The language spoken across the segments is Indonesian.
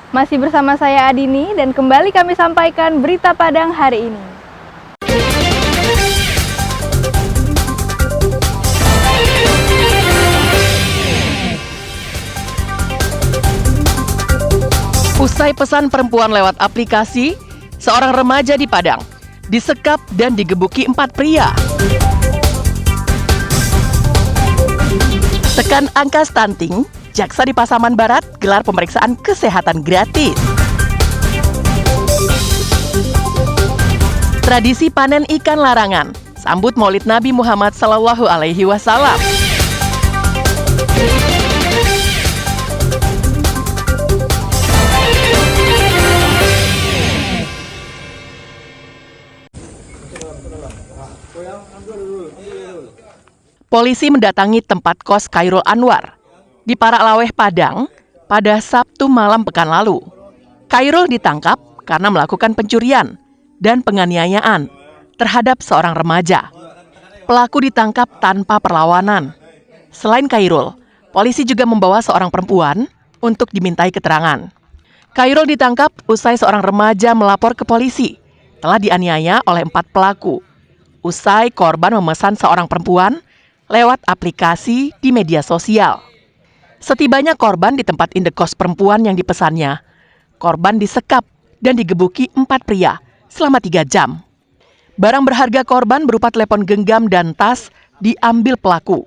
Masih bersama saya Adini dan kembali kami sampaikan berita Padang hari ini. Usai pesan perempuan lewat aplikasi, seorang remaja di Padang disekap dan digebuki 4 pria. Tekan angka stunting, Jaksa di Pasaman Barat gelar pemeriksaan kesehatan gratis. Tradisi panen ikan larangan, sambut Maulid Nabi Muhammad SAW. Polisi mendatangi tempat kos Khairul Anwar di Paraklaweh, Padang pada Sabtu malam pekan lalu. Khairul ditangkap karena melakukan pencurian dan penganiayaan terhadap seorang remaja. Pelaku ditangkap tanpa perlawanan. Selain Khairul, polisi juga membawa seorang perempuan untuk dimintai keterangan. Khairul ditangkap usai seorang remaja melapor ke polisi telah dianiaya oleh 4 pelaku. Usai korban memesan seorang perempuan lewat aplikasi di media sosial. Setibanya korban di tempat indekos perempuan yang dipesannya, korban disekap dan digebuki 4 pria selama 3 jam. Barang berharga korban berupa telepon genggam dan tas diambil pelaku.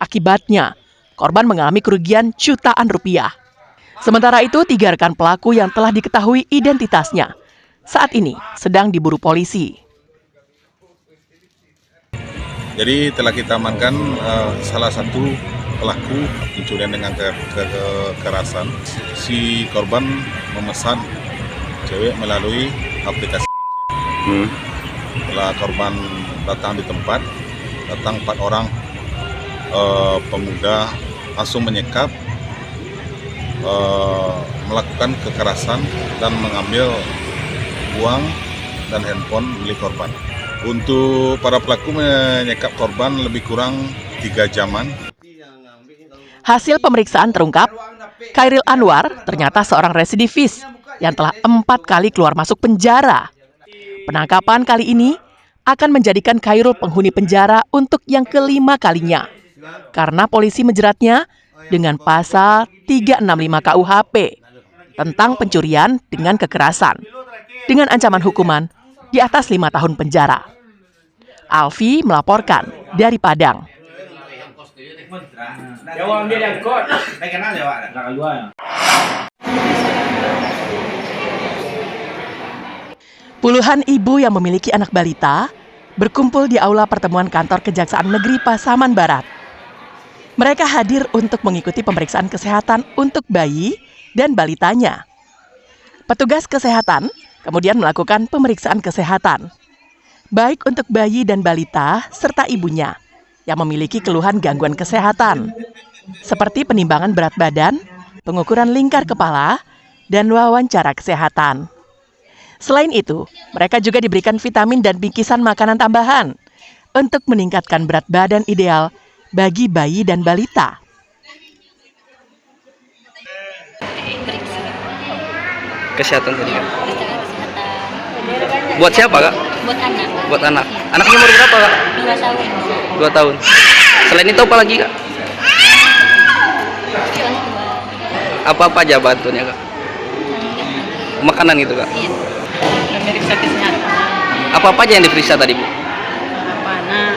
Akibatnya, korban mengalami kerugian jutaan rupiah. Sementara itu, 3 rekan pelaku yang telah diketahui identitasnya saat ini sedang diburu polisi. Jadi telah kita amankan salah satu pelaku pencurian dengan kekerasan. Si korban memesan cewek melalui aplikasi. Setelah korban datang di tempat, datang 4 orang pemuda langsung menyekap, melakukan kekerasan dan mengambil uang dan handphone milik korban. Untuk para pelaku menyekap korban lebih kurang 3 jaman. Hasil pemeriksaan terungkap, Khairul Anwar ternyata seorang residivis yang telah 4 kali keluar masuk penjara. Penangkapan kali ini akan menjadikan Khairul penghuni penjara untuk yang kelima kalinya, karena polisi menjeratnya dengan pasal 365 KUHP tentang pencurian dengan kekerasan, dengan ancaman hukuman di atas 5 tahun penjara. Alfi melaporkan dari Padang. Puluhan ibu yang memiliki anak balita berkumpul di aula pertemuan kantor Kejaksaan Negeri Pasaman Barat. Mereka hadir untuk mengikuti pemeriksaan kesehatan untuk bayi dan balitanya. Petugas kesehatan kemudian melakukan pemeriksaan kesehatan, baik untuk bayi dan balita serta ibunya yang memiliki keluhan gangguan kesehatan, seperti penimbangan berat badan, pengukuran lingkar kepala, dan wawancara kesehatan. Selain itu, mereka juga diberikan vitamin dan bingkisan makanan tambahan untuk meningkatkan berat badan ideal bagi bayi dan balita. Kesehatan tadi kan? Buat siapa, Kak? Buat anak. Buat anak. Anaknya umur berapa, Kak? 2 tahun. 2 tahun. Selain itu apa lagi, Kak? Apa-apa aja bantuannya, Kak? Makanan gitu, Kak? Iya. Memeriksa kesehatan. Apa-apa aja yang diperiksa tadi, Bu? Mana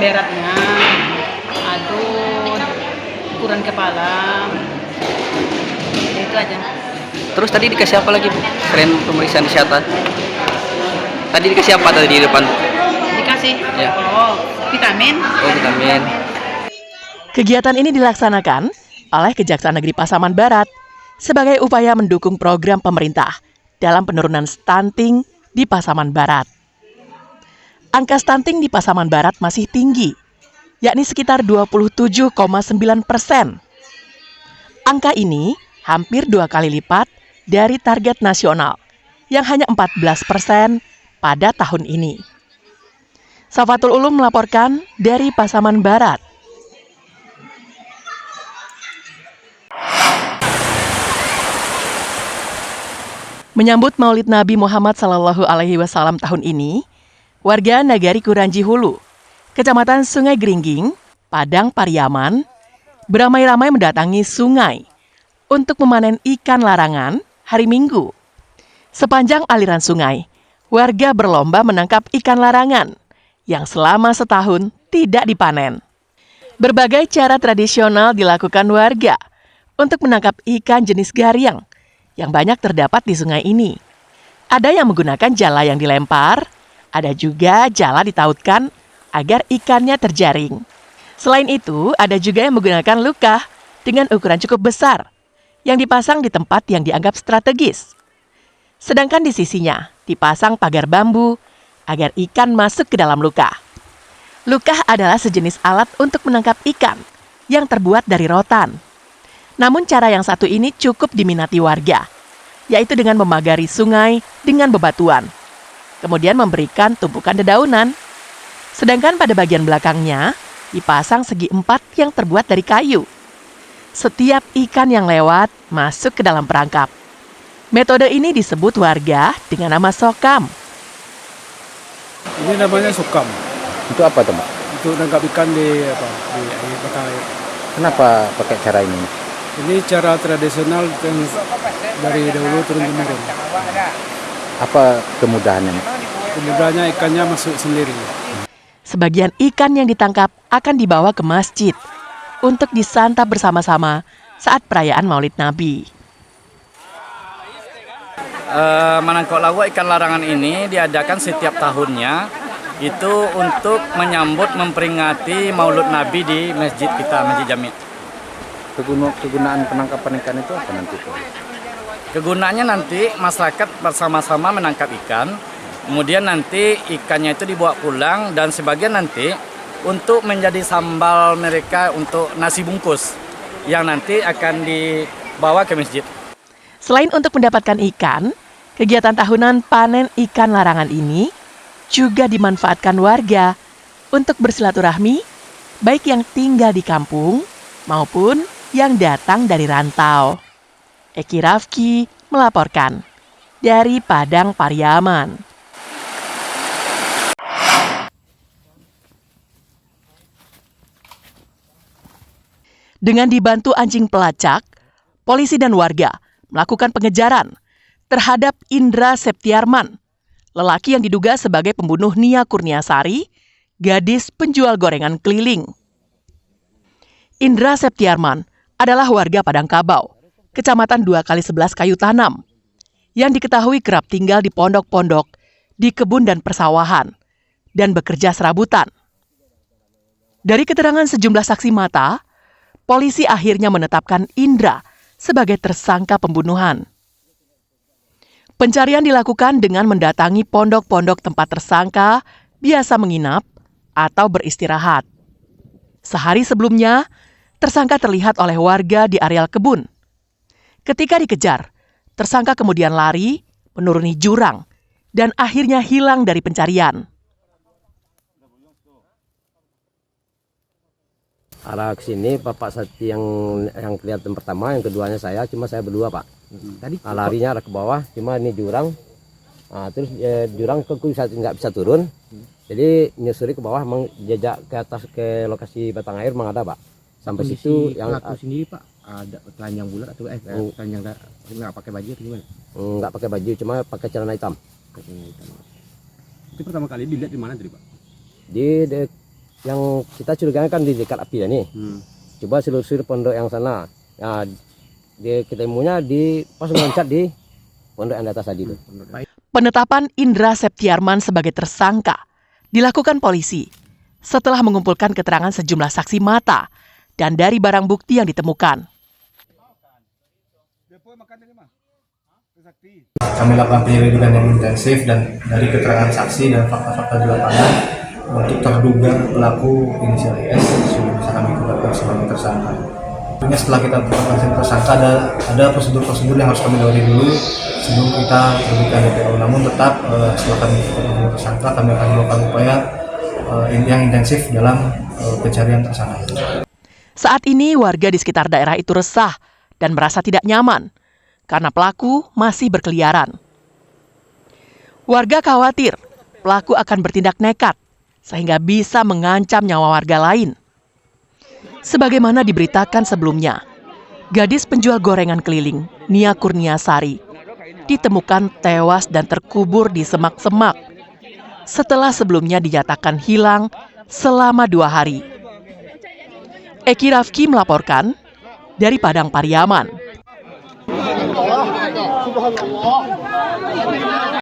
beratnya, ukuran kepala, itu aja. Terus tadi dikasih apa lagi, Bu? Selain pemeriksaan kesehatan? Tadi dikasih apa tadi di depan? Dikasih? Ya. Vitamin. Vitamin. Kegiatan ini dilaksanakan oleh Kejaksaan Negeri Pasaman Barat sebagai upaya mendukung program pemerintah dalam penurunan stunting di Pasaman Barat. Angka stunting di Pasaman Barat masih tinggi, yakni sekitar 27,9%. Angka ini hampir 2 kali lipat dari target nasional yang hanya 14% pada tahun ini. Safatul Ulum melaporkan dari Pasaman Barat. Menyambut Maulid Nabi Muhammad SAW tahun ini, warga Nagari Kuranji Hulu, Kecamatan Sungai Geringging, Padang Pariaman, beramai-ramai mendatangi sungai untuk memanen ikan larangan hari Minggu. Sepanjang aliran sungai, warga berlomba menangkap ikan larangan yang selama setahun tidak dipanen. Berbagai cara tradisional dilakukan warga untuk menangkap ikan jenis gariang yang banyak terdapat di sungai ini. Ada yang menggunakan jala yang dilempar, ada juga jala ditautkan agar ikannya terjaring. Selain itu, ada juga yang menggunakan luka dengan ukuran cukup besar yang dipasang di tempat yang dianggap strategis. Sedangkan di sisinya dipasang pagar bambu agar ikan masuk ke dalam luka. Luka adalah sejenis alat untuk menangkap ikan yang terbuat dari rotan. Namun cara yang satu ini cukup diminati warga, yaitu dengan memagari sungai dengan bebatuan, kemudian memberikan tumpukan dedaunan. Sedangkan pada bagian belakangnya dipasang segi empat yang terbuat dari kayu. Setiap ikan yang lewat masuk ke dalam perangkap. Metode ini disebut warga dengan nama sokam. Ini namanya sokam. Itu apa teman? Untuk nangkap ikan di air mata air. Kenapa pakai cara ini? Ini cara tradisional yang dari dahulu turun temurun. Apa kemudahannya? Kemudahannya ikannya masuk sendiri. Sebagian ikan yang ditangkap akan dibawa ke masjid untuk disantap bersama-sama saat perayaan Maulid Nabi. Menangkap lawak ikan larangan ini diadakan setiap tahunnya, itu untuk menyambut memperingati Maulid Nabi di masjid kita, Masjid Jami'. Kegunaan penangkapan ikan itu apa nanti? Kegunaannya nanti masyarakat bersama-sama menangkap ikan, kemudian nanti ikannya itu dibawa pulang dan sebagian nanti untuk menjadi sambal mereka untuk nasi bungkus yang nanti akan dibawa ke masjid. Selain untuk mendapatkan ikan, kegiatan tahunan panen ikan larangan ini juga dimanfaatkan warga untuk bersilaturahmi, baik yang tinggal di kampung maupun yang datang dari rantau. Eki Rafki melaporkan dari Padang Pariaman. Dengan dibantu anjing pelacak, polisi dan warga melakukan pengejaran terhadap Indra Septiarman, lelaki yang diduga sebagai pembunuh Nia Kurniasari, gadis penjual gorengan keliling. Indra Septiarman adalah warga Padang Kabau, Kecamatan 2x11 Kayu Tanam, yang diketahui kerap tinggal di pondok-pondok, di kebun dan persawahan, dan bekerja serabutan. Dari keterangan sejumlah saksi mata, polisi akhirnya menetapkan Indra sebagai tersangka pembunuhan. Pencarian dilakukan dengan mendatangi pondok-pondok tempat tersangka biasa menginap atau beristirahat. Sehari sebelumnya, tersangka terlihat oleh warga di areal kebun. Ketika dikejar, tersangka kemudian lari, menuruni jurang, dan akhirnya hilang dari pencarian. Arah ke sini Bapak Sati yang kelihatan pertama, yang keduanya saya, cuma saya berdua Pak. Tadi larinya arah ke bawah, cuma ini jurang. Terus jurang nggak bisa turun, jadi nyusuri ke bawah, jejak ke atas ke lokasi batang air memang ada Pak. Sampai situ yang pelaku sendiri Pak ada telanjang bulat atau telanjang nggak pakai baju atau gimana? Nggak pakai baju, cuma pakai celana hitam. Itu pertama kali dilihat di mana tadi Pak? Yang kita curigakan kan di dekat api ya nih. Coba selusur pondok yang sana. Nah, ketemunya di pas loncat di pondok yang di atas tadi itu. Penetapan Indra Septiarman sebagai tersangka dilakukan polisi setelah mengumpulkan keterangan sejumlah saksi mata dan dari barang bukti yang ditemukan. Kami lakukan penyelidikan yang intensif dan dari keterangan saksi dan fakta-fakta di lapangan untuk terduga pelaku inisial IS sudah bisa kami tetapkan sebagai tersangka. Setelah kita tetapkan sebagai tersangka ada prosedur-prosedur yang harus kami lalui dulu sebelum kita terbitkan DPO. Namun tetap setelah kami tetapkan tersangka, kami akan melakukan upaya yang intensif dalam pencarian tersangka. Saat ini warga di sekitar daerah itu resah dan merasa tidak nyaman karena pelaku masih berkeliaran. Warga khawatir pelaku akan bertindak nekat sehingga bisa mengancam nyawa warga lain. Sebagaimana diberitakan sebelumnya, gadis penjual gorengan keliling, Nia Kurniasari, ditemukan tewas dan terkubur di semak-semak setelah sebelumnya dinyatakan hilang selama 2 hari. Eki Rafki melaporkan dari Padang Pariaman.